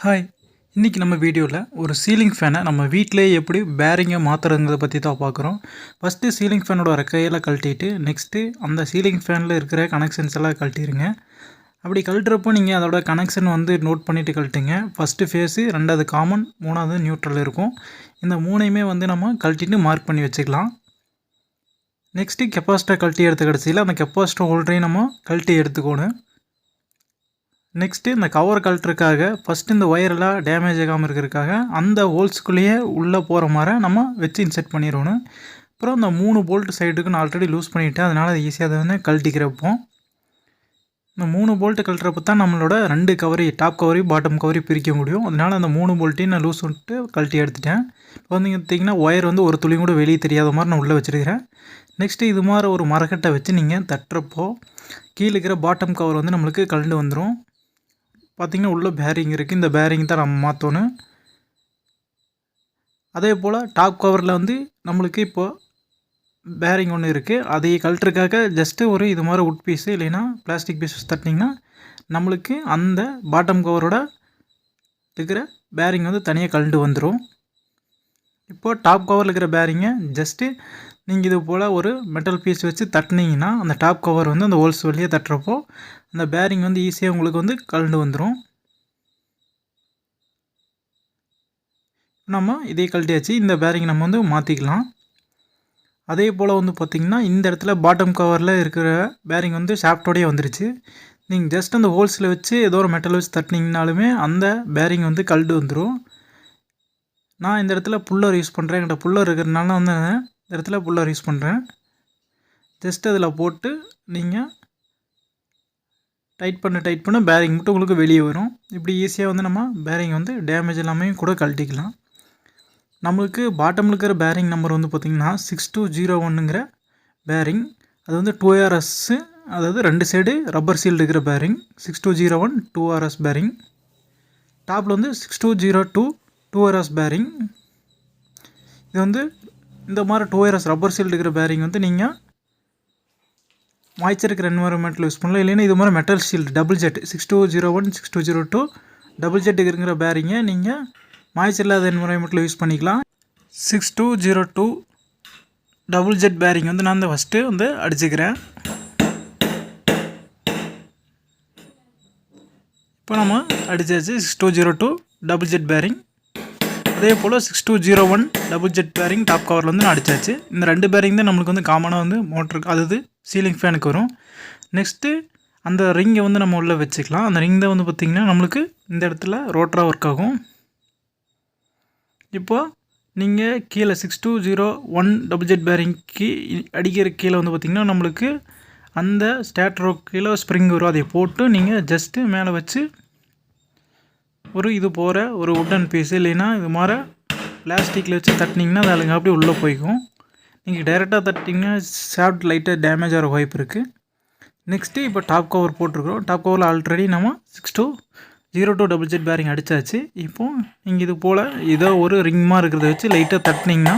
Hi, இன்றைக்கி நம்ம வீடியோவில் ஒரு சீலிங் ஃபேனை நம்ம வீட்டிலேயே எப்படி பேரிங்கை மாற்றுறதுங்கிறத பற்றி தான் பார்க்குறோம். ஃபஸ்ட்டு சீலிங் ஃபேனோட ரெக்கையெல்லாம் கழட்டிட்டு நெக்ஸ்ட்டு அந்த சீலிங் ஃபேனில் இருக்கிற கனெக்ஷன்ஸ் எல்லாம் கழட்டிடுங்க. அப்படி கழட்டுறப்போ நீங்கள் அதோட கனெக்ஷன் நோட் பண்ணிவிட்டு கழட்டுங்க. ஃபஸ்ட்டு ஃபேஸு, ரெண்டாவது காமன், மூணாவது நியூட்ரல் இருக்கும். இந்த மூணையுமே நம்ம கழட்டிட்டு மார்க் பண்ணி வச்சுக்கலாம். நெக்ஸ்ட்டு கெப்பாசிட்டர் கழட்டி எடுத்த கடைசியில் அந்த கெப்பாசிட்டர் ஹோல்டரையும் நம்ம கழட்டி எடுத்துக்கணும். நெக்ஸ்ட்டு இந்த கவர் கழட்டுறதுக்காக ஃபஸ்ட்டு இந்த ஒயரெல்லாம் டேமேஜ் ஆகாமல் இருக்கிறதுக்காக அந்த ஹோல்ஸுக்குள்ளேயே உள்ளே போகிற மாதிரி நம்ம வச்சு இன்செர்ட் பண்ணிடணும். அப்புறம் இந்த 3 போல்ட் சைடுக்கு நான் ஆல்ரெடி லூஸ் பண்ணிவிட்டேன், அதனால் அது ஈஸியாக அதை கழட்டிக்கிறப்போ இந்த 3 போல்ட்டு கழட்டுறப்போ தான் நம்மளோட 2 கவரையும், டாப் கவரையும் பாட்டம் கவரையும் பிரிக்க முடியும். அதனால் அந்த 3 போல்ட்டையும் நான் லூஸ் விட்டு கழட்டி எடுத்துட்டேன். இப்போ பார்த்திங்கன்னா ஒயர் ஒரு துளி கூட வெளியே தெரியாத மாதிரி நான் உள்ளே வச்சுருக்கிறேன். நெக்ஸ்ட்டு இது மாதிரி ஒரு மரக்கட்டை வச்சு நீங்கள் தட்டுறப்போ கீழே இருக்கிற பாட்டம் கவர் நம்மளுக்கு கழண்டு வந்துடும். பார்த்திங்கன்னா உள்ளே பேரிங் இருக்குது, இந்த பேரிங் தான் நம்ம மாற்றணும். அதே போல் டாப் கவரில் நம்மளுக்கு இப்போது பேரிங் ஒன்று இருக்குது, அதை கழட்டுறதுக்காக ஜஸ்ட்டு ஒரு இது மாதிரி உட் பீஸு இல்லைன்னா பிளாஸ்டிக் பீஸ் தட்டினீங்கன்னா நம்மளுக்கு அந்த பாட்டம் கவரோட இருக்கிற பேரிங் தனியாக கழண்டு வந்துடும். இப்போது டாப் கவரில் இருக்கிற பேரிங்கை ஜஸ்ட்டு நீங்கள் இது போல் ஒரு மெட்டல் பீஸ் வச்சு தட்டினீங்கன்னா அந்த டாப் கவர் அந்த ஹோல்ஸ் வழியாக தட்டுறப்போ அந்த பேரிங் ஈஸியாக உங்களுக்கு கழண்டு வந்துடும். நம்ம இதே கழட்டியாச்சு. இந்த பேரிங் நம்ம மாற்றிக்கலாம். அதே போல் பார்த்திங்கன்னா இந்த இடத்துல பாட்டம் கவரில் இருக்கிற பேரிங் ஷாஃப்டோடையே வந்துருச்சு. நீங்கள் ஜஸ்ட் அந்த ஹோல்ஸில் வச்சு ஏதோ ஒரு மெட்டல் வச்சு தட்டினீங்கனாலுமே அந்த பேரிங் கழண்டு வந்துடும். நான் இந்த இடத்துல புல்லர் யூஸ் பண்ணுறேன். என்கிட்ட புல்லர் இருக்கிறதுனால இந்த இடத்துல புல்லர் யூஸ் பண்ணுறேன். ஜஸ்ட் அதில் போட்டு நீங்கள் டைட் பண்ண பேரிங் மட்டும் உங்களுக்கு வெளியே வரும். இப்படி ஈஸியாக நம்ம பேரிங் டேமேஜ் இல்லாமல் கூட கழட்டிக்கலாம். நம்மளுக்கு பாட்டமில் இருக்கிற பேரிங் நம்பர் பார்த்திங்கன்னா 6201ங்கிற பேரிங். அது 2RS, அதாவது 2 சைடு ரப்பர் சீல்டு இருக்கிற பேரிங். 6201 2RS bearing. டாப்பில் 6202 2RS பேரிங். இது இந்த மாதிரி 2RS ரப்பர் சீல்டு இருக்கிற பேரிங் நீங்கள் மாய்ச்சர் இருக்கிற என்வரன்மெண்ட்டில் யூஸ் பண்ணலாம். இல்லைன்னா இது மாதிரி metal shield double Z 6201 6202 double Z இருக்கிற பேரிங்கை நீங்கள் மாய்ச்சர் இல்லாத என்வரன்மெண்ட்டில் யூஸ் பண்ணிக்கலாம். 6202 டபுள் ஜெட் பேரிங் நான் ஃபஸ்ட்டு அடிச்சுக்கிறேன். இப்போ நம்ம அடித்தாச்சு 6202 டபுள் ஜெட் பேரிங். அதே போல் 6201 டபுள் ஜெட் பேரிங் டாப் கவரில் நான் அடித்தாச்சு. இந்த 2 பேரிங் தான் நம்மளுக்கு காமனாக மோட்டருக்கு, அதாவது சீலிங் ஃபேனுக்கு வரும். நெக்ஸ்ட்டு அந்த ரிங்கை நம்ம உள்ளே வச்சுக்கலாம். அந்த ரிங் தான் பார்த்திங்கன்னா நம்மளுக்கு இந்த இடத்துல ரோட்டராக ஒர்க் ஆகும். இப்போது நீங்கள் கீழே 6201 டபுள் ஜெட் பேரிங்க்கு அடிக்கிற கீழே பார்த்திங்கன்னா நம்மளுக்கு அந்த ஸ்டார்டரோ கீழே ஸ்ப்ரிங் வரும். அதை போட்டு நீங்கள் ஜஸ்ட்டு மேலே வச்சு ஒரு இது போகிற ஒரு உட்டன் பீஸு இல்லைன்னா இது மாதிரி பிளாஸ்டிக்கில் வச்சு தட்டினீங்கன்னா அது அங்கே அப்படியே உள்ளே போய்க்கும். நீங்கள் டைரெக்டாக தட்டிங்கன்னா ஷாஃப்ட் லைட்டாக டேமேஜ் ஆகிற வாய்ப்பு இருக்குது. நெக்ஸ்ட்டு இப்போ டாப் கவர் போட்டிருக்கிறோம். டாப் கவரில் ஆல்ரெடி நம்ம 6202 டபுள் ஜெட் பேரிங் அடித்தாச்சு. இப்போது நீங்கள் இது போல் ஏதோ ஒரு ரிங்மாக இருக்கிறத வச்சு லைட்டாக தட்டினீங்கன்னா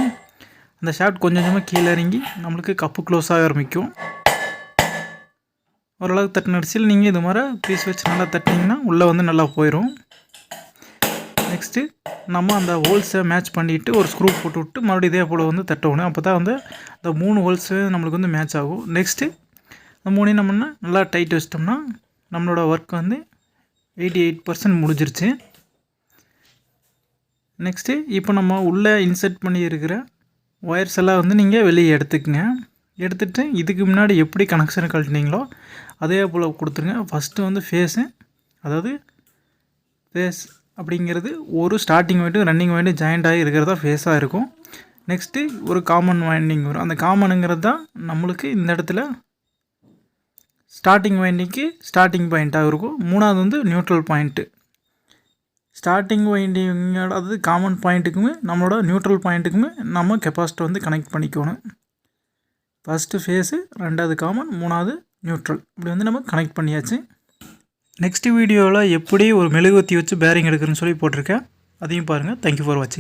அந்த ஷாஃப்ட் கொஞ்சம் கொஞ்சமாக கீழே இறங்கி நம்மளுக்கு கப்பு க்ளோஸ் ஆக ஆரம்பிக்கும். ஓரளவுக்கு தட்டின அடிச்சில் நீங்கள் இது மாதிரி பீஸ் வச்சு நல்லா தட்டினீங்கன்னா உள்ளே நல்லா போயிடும். நெக்ஸ்ட்டு நம்ம அந்த ஹோல்ஸை மேட்ச் பண்ணிவிட்டு ஒரு ஸ்க்ரூ போட்டு விட்டு மறுபடியும் இதே போல் தட்டணும். அப்போ தான் அந்த 3 ஹோல்ஸு நம்மளுக்கு மேட்ச் ஆகும். நெக்ஸ்ட்டு அந்த 3 நம்ம நல்லா டைட் வச்சிட்டோம்னா நம்மளோட ஒர்க் 88% முடிஞ்சிருச்சு. நெக்ஸ்ட்டு இப்போ நம்ம உள்ளே இன்செர்ட் பண்ணி இருக்கிற ஒயர்ஸ் எல்லாம் நீங்கள் வெளியே எடுத்துக்கங்க. எடுத்துகிட்டு இதுக்கு முன்னாடி எப்படி கனெக்ஷன் கழட்டினீங்களோ அதே போல் கொடுத்துருங்க. ஃபஸ்ட்டு ஃபேஸு, அதாவது ஃபேஸ் அப்படிங்கிறது ஒரு starting wind running wind joint ஆகி இருக்கிறதா ஃபேஸாக இருக்கும். நெக்ஸ்ட்டு ஒரு காமன் வைண்டிங் வரும். அந்த காமனுங்கிறது தான் நம்மளுக்கு இந்த இடத்துல ஸ்டார்டிங் வைண்டிங்க்கு ஸ்டார்டிங் பாயிண்ட்டாக இருக்கும். மூணாவது நியூட்ரல் பாயிண்ட்டு. ஸ்டார்டிங் வைண்டிங்கோட அதாவது காமன் பாயிண்ட்டுக்குமே நம்மளோட நியூட்ரல் பாயிண்ட்டுக்குமே நம்ம கெப்பாசிட்டர் கனெக்ட் பண்ணிக்கணும். ஃபஸ்ட்டு ஃபேஸு, ரெண்டாவது காமன், மூணாவது நியூட்ரல். இப்படி நம்ம கனெக்ட் பண்ணியாச்சு. நெக்ஸ்ட் வீடியோவில் எப்படி ஒரு மெழுகுவர்த்தி வச்சு பேரிங் எடுக்கிறேன்னு சொல்லி போட்டிருக்கேன். அதையும் பாருங்கள். தேங்க்யூ ஃபார் வாட்சிங்.